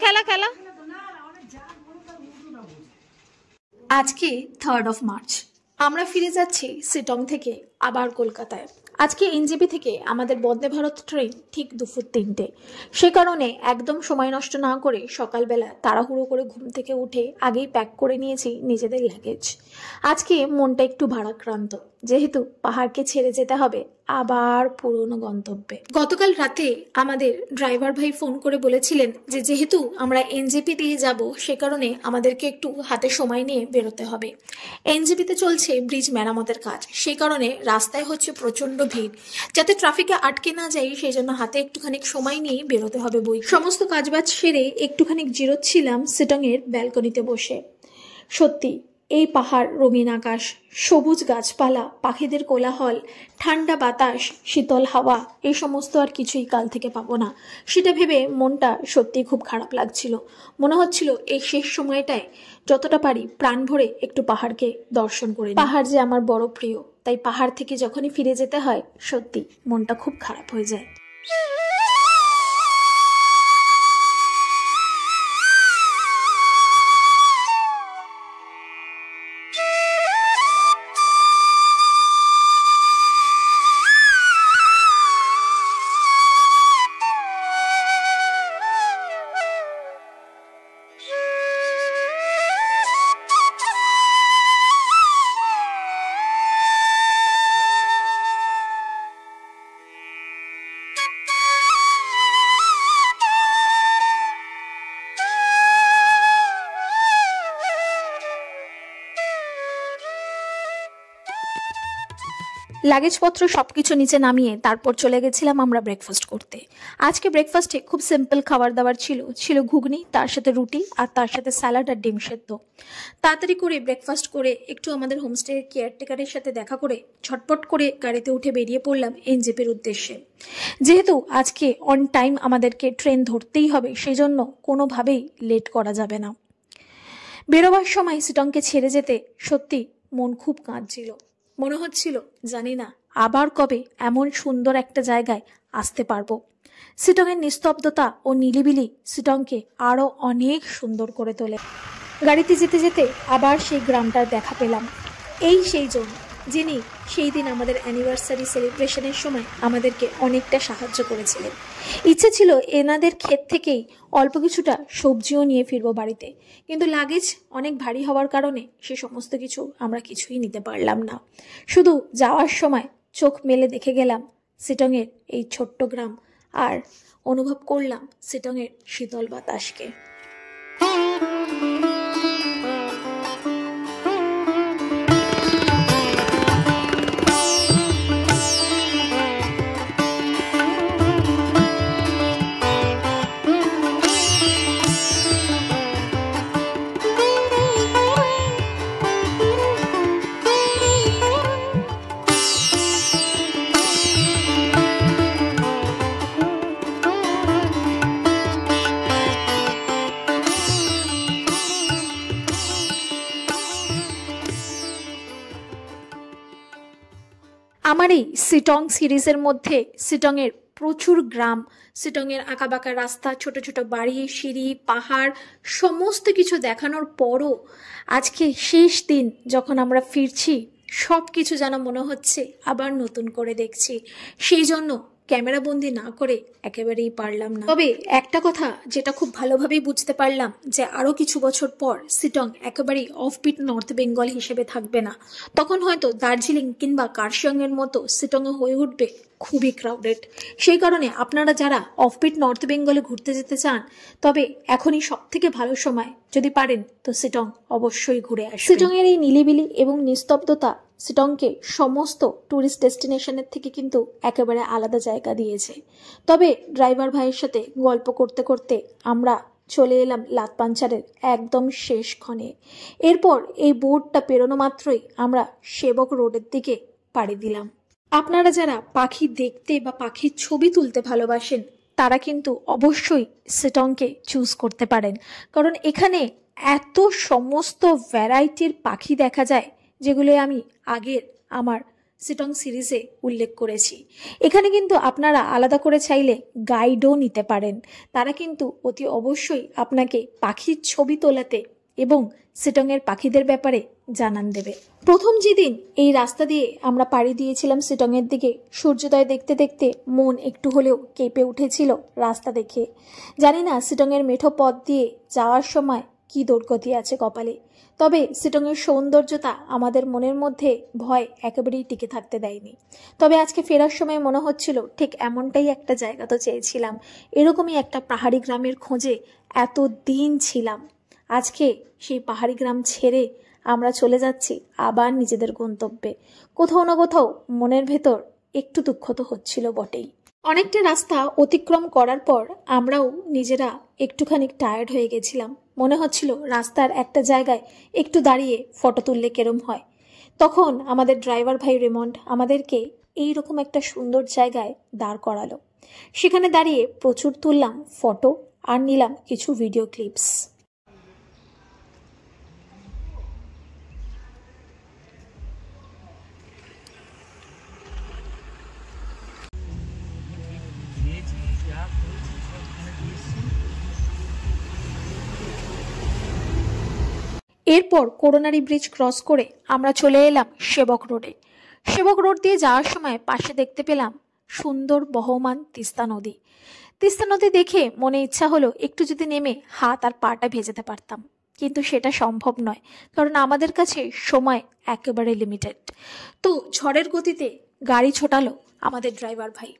খেলা খেলা। আজকে 3rd মার্চ, আমরা ফিরে যাচ্ছি শিটং থেকে আবার কলকাতায়। আজকে এনজেপি থেকে আমাদের বন্দে ভারত ট্রেন ঠিক দুপুর 3টে। সে কারণে একদম সময় নষ্ট না করে সকালবেলা তাড়াহুড়ো করে ঘুম থেকে উঠে আগেই প্যাক করে নিয়েছি নিজেদের লাগেজ। আজকে মনটা একটু ভারাক্রান্ত, যেহেতু পাহাড়কে ছেড়ে যেতে হবে আবার পুরনো গন্তব্যে। গতকাল রাতে আমাদের ড্রাইভার ভাই ফোন করে বলেছিলেন যে যেহেতু আমরা এনজেপি দিয়ে যাব, সে কারণে আমাদেরকে একটু হাতে সময় নিয়ে বেরোতে হবে। এনজেপিতে চলছে ব্রিজ মেরামতের কাজ, সেই কারণে রাস্তায় হচ্ছে প্রচন্ড ভিড়। যাতে ট্রাফিকে আটকে না যাই সেই জন্য হাতে একটুখানি সময় নিয়ে বেরোতে হবে বই। সমস্ত কাজবাজ সেরে একটুখানি জিরোচ্ছিলাম শিটংয়ের ব্যালকনিতে বসে। সত্যি এই পাহাড়, রঙিন আকাশ, সবুজ গাছপালা, পাখিদের কোলাহল, ঠান্ডা বাতাস, শীতল হাওয়া, এই সমস্ত আর কিছুই কাল থেকে পাবো না। সেটা ভেবে মনটা সত্যি খুব খারাপ লাগছিল। মনে হচ্ছিল এই শেষ সময়টায় যতটা পারি প্রাণ ভরে একটু পাহাড়কে দর্শন করে। পাহাড় যে আমার বড় প্রিয়, তাই পাহাড় থেকে যখনই ফিরে যেতে হয় সত্যি মনটা খুব খারাপ হয়ে যায়। লাগেজপত্র সবকিছু নিচে নামিয়ে তারপর চলে গেছিলাম আমরা ব্রেকফাস্ট করতে। আজকে ব্রেকফাস্টে খুব সিম্পল খাবার দাবার ছিল ঘুগনি, তার সাথে রুটি, আর তার সাথে স্যালাড আর ডিম সেদ্ধ। তাড়াতাড়ি করে ব্রেকফাস্ট করে একটু আমাদের হোমস্টে কেয়ারটেকারের সাথে দেখা করে ঝটপট করে গাড়িতে উঠে বেরিয়ে পড়লাম এনজেপির উদ্দেশ্যে। যেহেতু আজকে অন টাইম আমাদেরকে ট্রেন ধরতেই হবে, সেই জন্য কোনোভাবেই লেট করা যাবে না। বেরোবার সময় শিটংকে ছেড়ে যেতে সত্যি মন খুব কাঁদছিল। মনে হচ্ছিল জানি না আবার কবে এমন সুন্দর একটা জায়গায় আসতে পারবো। শিটংয়ের নিস্তব্ধতা ও নিলিবিলি শিটংকে আরো অনেক সুন্দর করে তোলে। গাড়িতে যেতে যেতে আবার সেই গ্রামটার দেখা পেলাম। এই সেই জন যিনি সেই দিন আমাদের অ্যানিভার্সারি সেলিব্রেশনের সময় আমাদেরকে অনেকটা সাহায্য করেছিলেন। ইচ্ছে ছিল এনাদের ক্ষেত থেকেই অল্প কিছুটা সবজিও নিয়ে ফিরবো বাড়িতে, কিন্তু লাগেজ অনেক ভারী হওয়ার কারণে সে সমস্ত কিছু আমরা কিছুই নিতে পারলাম না। শুধু যাওয়ার সময় চোখ মেলে দেখে গেলাম শিটংয়ের এই ছোট্ট গ্রাম, আর অনুভব করলাম শিটংয়ের শীতল বাতাসকে। আমার এই শিটং সিরিজের মধ্যে শিটংয়ের প্রচুর গ্রাম, শিটংয়ের আঁকাবাঁকা রাস্তা, ছোট ছোট বাড়ি, সিঁড়ি, পাহাড়, সমস্ত কিছু দেখানোর পরও আজকে শেষ দিন যখন আমরা ফিরছি, সব কিছু যেন মনে হচ্ছে আবার নতুন করে দেখছি। সেই জন্য ক্যামেরা বন্দি না করে একেবারেই পারলাম না। তবে একটা কথা যেটা খুব ভালোভাবেই বুঝতে পারলাম, যে আরো কিছু বছর পর শিটং একেবারেই অফবিট নর্থ বেঙ্গল হিসেবে থাকবে না। তখন হয়তো দার্জিলিং কিংবা কার্শিয়ং এর মতো শিটংও হয়ে উঠবে খুবই ক্রাউডেড। সেই কারণে আপনারা যারা অফবিট নর্থ বেঙ্গলে ঘুরতে যেতে চান, তবে এখনই সব থেকে ভালো সময়, যদি পারেন তো শিটং অবশ্যই ঘুরে আসুন। শিটংয়ের এই নিলিবিলি এবং নিস্তব্ধতা শিটংকে সমস্ত ট্যুরিস্ট ডেস্টিনেশনের থেকে কিন্তু একেবারে আলাদা জায়গা দিয়েছে। তবে ড্রাইভার ভাইয়ের সাথে গল্প করতে করতে আমরা চলে এলাম লাতপাঞ্চারের একদম শেষ ক্ষণে। এরপর এই বোর্ডটা পেরোনো মাত্রই আমরা সেবক রোডের দিকে পাড়ি দিলাম। আপনারা যারা পাখি দেখতে বা পাখির ছবি তুলতে ভালোবাসেন, তারা কিন্তু অবশ্যই শিটংকে চুজ করতে পারেন, কারণ এখানে এত সমস্ত ভ্যারাইটির পাখি দেখা যায় যেগুলো আমি আগের আমার সিটং সিরিজে উল্লেখ করেছি। এখানে কিন্তু আপনারা আলাদা করে চাইলে গাইডও নিতে পারেন। তারা কিন্তু অতি অবশ্যই আপনাকে পাখির ছবি তোলাতে এবং সিটংয়ের পাখিদের ব্যাপারে জানান দেবে। প্রথম যেদিন এই রাস্তা দিয়ে আমরা পাড়ি দিয়েছিলাম সিটংয়ের দিকে, সূর্যোদয় দেখতে দেখতে মন একটু হলেও কেঁপে উঠেছিল রাস্তা দেখে। জানি না সিটংয়ের মেঠো পথ দিয়ে যাওয়ার সময় কি দুর্গতি আছে কপালে, তবে সিটংয়ের সৌন্দর্যতা আমাদের মনের মধ্যে ভয় একেবারেই টিকে থাকতে দেয়নি। তবে আজকে ফেরার সময় মনে হচ্ছিল ঠিক এমনটাই একটা জায়গা তো চেয়েছিলাম, এরকমই একটা পাহাড়ি গ্রামের খোঁজে এত দিন ছিলাম। আজকে সেই পাহাড়ি গ্রাম ছেড়ে আমরা চলে যাচ্ছি আবার নিজেদের গন্তব্যে। কোথাও না কোথাও মনের ভেতর একটু দুঃখ তো হচ্ছিল বটেই। অনেকটা রাস্তা অতিক্রম করার পর আমরাও নিজেরা একটুখানি টায়ার্ড হয়ে গেছিলাম। মনে হচ্ছিল রাস্তার একটা জায়গায় একটু দাঁড়িয়ে ফটো তুললে কেরম হয়। তখন আমাদের ড্রাইভার ভাই রেমন্ড আমাদেরকে এইরকম একটা সুন্দর জায়গায় দাঁড় করালো। সেখানে দাঁড়িয়ে প্রচুর তুললাম ফটো আর নিলাম কিছু ভিডিও ক্লিপস। এরপর করোনারি ব্রিজ ক্রস করে আমরা চলে এলাম সেবক রোডে। সেবক রোড দিয়ে যাওয়ার সময় পাশে দেখতে পেলাম সুন্দর বহমান তিস্তা নদী। তিস্তা নদী দেখে মনে ইচ্ছা হলো একটু যদি নেমে হাত আর পাটা ভেজাতে পারতাম, কিন্তু সেটা সম্ভব নয়, কারণ আমাদের কাছে সময় একেবারে লিমিটেড। তো ঝড়ের গতিতে গাড়ি ছোটালো আমাদের ড্রাইভার ভাই।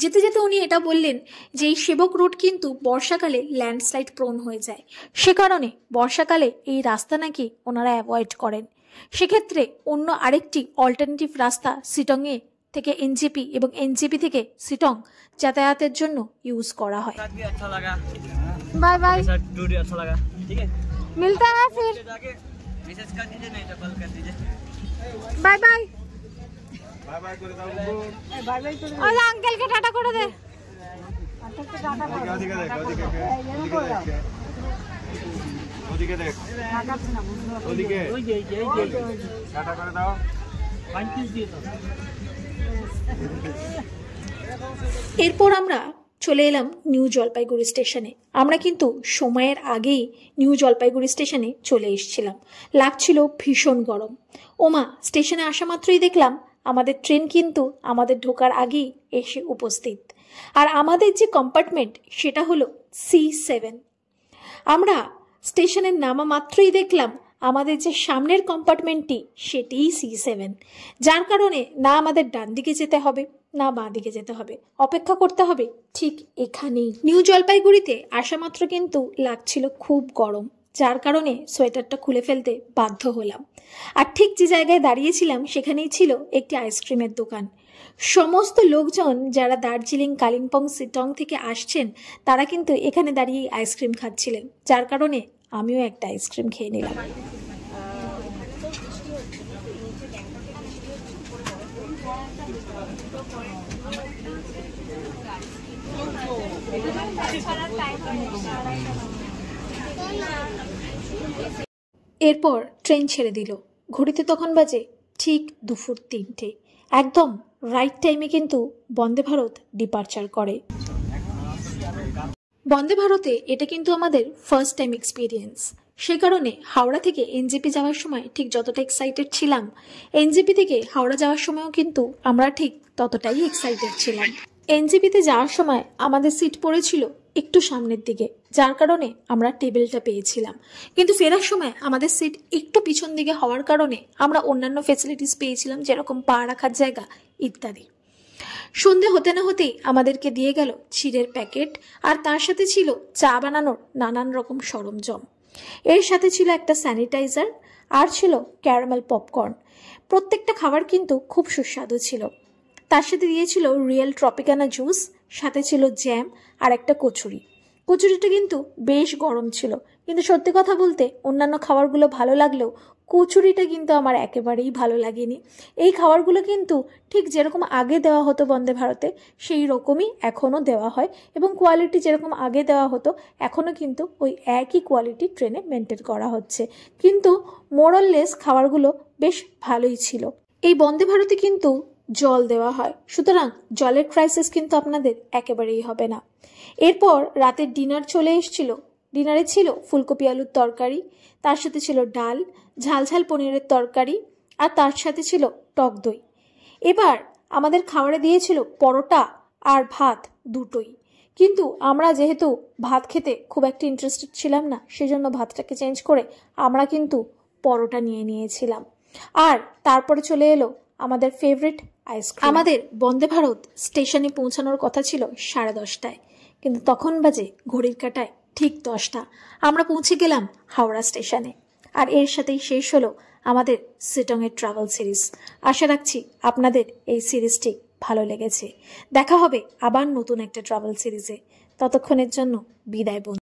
যেতে যেতে উনি এটা বললেন যে এই সেবক রোড কিন্তু বর্ষাকালে ল্যান্ডস্লাইড প্রোন হয়ে যায়, সে কারণে বর্ষাকালে এই রাস্তা নাকি ওনারা অ্যাভয়েড করেন। সেক্ষেত্রে অন্য আরেকটি অল্টারনেটিভ রাস্তা সিটংয়ে থেকে এনজেপি এবং এনজেপি থেকে সিটং যাতায়াতের জন্য ইউজ করা হয়। বাই বাই, মিলতা হ্যায় ফির, বাই বাই। আঙ্কেলকে টাটা করে দে। এরপর আমরা চলে এলাম নিউ জলপাইগুড়ি স্টেশনে। আমরা কিন্তু সময়ের আগেই নিউ জলপাইগুড়ি স্টেশনে চলে এসেছিলাম। লাগছিল ভীষণ গরম। ওমা, স্টেশনে আসা মাত্রই দেখলাম আমাদের ট্রেন কিন্তু আমাদের ঢোকার আগেই এসে উপস্থিত। আর আমাদের যে কম্পার্টমেন্ট সেটা হলো C7। আমরা স্টেশনের নামা মাত্রই দেখলাম আমাদের যে সামনের কম্পার্টমেন্টটি সেটিই C7, যার কারণে না আমাদের ডান দিকে যেতে হবে না বাঁ দিকে যেতে হবে, অপেক্ষা করতে হবে ঠিক এখানেই। নিউ জলপাইগুড়িতে আসা মাত্র কিন্তু লাগছিল খুব গরম, যার কারণে সোয়েটারটা খুলে ফেলতে বাধ্য হলাম। আর ঠিক যে জায়গায় দাঁড়িয়েছিলাম সেখানেই ছিল একটি আইসক্রিমের দোকান। সমস্ত লোকজন যারা দার্জিলিং, কালিম্পং, সিটং থেকে আসছেন তারা কিন্তু এখানে দাঁড়িয়ে আইসক্রিম খাচ্ছিলেন, যার কারণে আমিও একটা আইসক্রিম খেয়ে নিলাম। এরপর ট্রেন ছেড়ে দিল। ঘড়িতে তখন বাজে ঠিক দুপুর 3টে। একদম রাইট টাইমে কিন্তু বন্দে ভারত ডিপার্চার করে। বন্দে ভারতে এটা কিন্তু আমাদের ফার্স্ট টাইম এক্সপিরিয়েন্স। সে কারণে হাওড়া থেকে এনজেপি যাওয়ার সময় ঠিক যতটা এক্সাইটেড ছিলাম, এনজেপি থেকে হাওড়া যাওয়ার সময়ও কিন্তু আমরা ঠিক ততটাই এক্সাইটেড ছিলাম। এনজেপিতে যাওয়ার সময় আমাদের সিট পড়েছিল একটু সামনের দিকে, যার কারণে আমরা টেবিলটা পেয়েছিলাম, কিন্তু ফেরার সময় আমাদের সিট একটু পিছন দিকে হওয়ার কারণে আমরা অন্যান্য ফেসিলিটিস পেয়েছিলাম, যেরকম পা রাখার জায়গা ইত্যাদি। সন্ধে হতে না হতেই আমাদেরকে দিয়ে গেল ক্ষীরের প্যাকেট, আর তার সাথে ছিল চা বানানোর নানান রকম সরঞ্জাম। এর সাথে ছিল একটা স্যানিটাইজার আর ছিল ক্যারামেল পপকর্ন। প্রত্যেকটা খাবার কিন্তু খুব সুস্বাদু ছিল। তার সাথে দিয়েছিল রিয়েল ট্রপিকানা জুস, সাথে ছিল জ্যাম আর একটা কচুরি। কচুরিটা কিন্তু বেশ গরম ছিল, কিন্তু সত্যি কথা বলতে অন্যান্য খাবারগুলো ভালো লাগলেও কচুরিটা কিন্তু আমার একেবারেই ভালো লাগেনি। এই খাবারগুলো কিন্তু ঠিক যেরকম আগে দেওয়া হতো বন্দে ভারতে সেই রকমই এখনও দেওয়া হয়, এবং কোয়ালিটি যেরকম আগে দেওয়া হতো এখনও কিন্তু ওই একই কোয়ালিটি ট্রেনে মেনটেন করা হচ্ছে। কিন্তু মোরললেস খাবারগুলো বেশ ভালোই ছিল। এই বন্দে ভারতে কিন্তু জল দেওয়া হয়, সুতরাং জলের ক্রাইসিস কিন্তু আপনাদের একেবারেই হবে না। এরপর রাতের ডিনার চলে এসেছিল। ডিনারে ছিল ফুলকপি আলুর তরকারি, তার সাথে ছিল ডাল, ঝাল ঝাল পনিরের তরকারি, আর তার সাথে ছিল টক দই। এবার আমাদের খাবারে দিয়েছিল পরোটা আর ভাত দুটোই, কিন্তু আমরা যেহেতু ভাত খেতে খুব একটা ইন্টারেস্টেড ছিলাম না, সেজন্য ভাতটাকে চেঞ্জ করে আমরা কিন্তু পরোটা নিয়ে নিয়েছিলাম। আর তারপরে চলে এলো আমাদের ফেভারিট আইসক্রিম। আমাদের বন্দে ভারত স্টেশনে পৌঁছানোর কথা ছিল 10:30টায়, কিন্তু তখন বাজে ঘড়ির কাঁটায় ঠিক 10টা। আমরা পৌঁছে গেলাম হাওড়া স্টেশনে। আর এর সাথেই শেষ হলো আমাদের শিটংয়ের ট্রাভেল সিরিজ। আশা রাখছি আপনাদের এই সিরিজটি ভালো লেগেছে। দেখা হবে আবার নতুন একটা ট্রাভেল সিরিজে। ততক্ষণের জন্য বিদায় বন্ধু।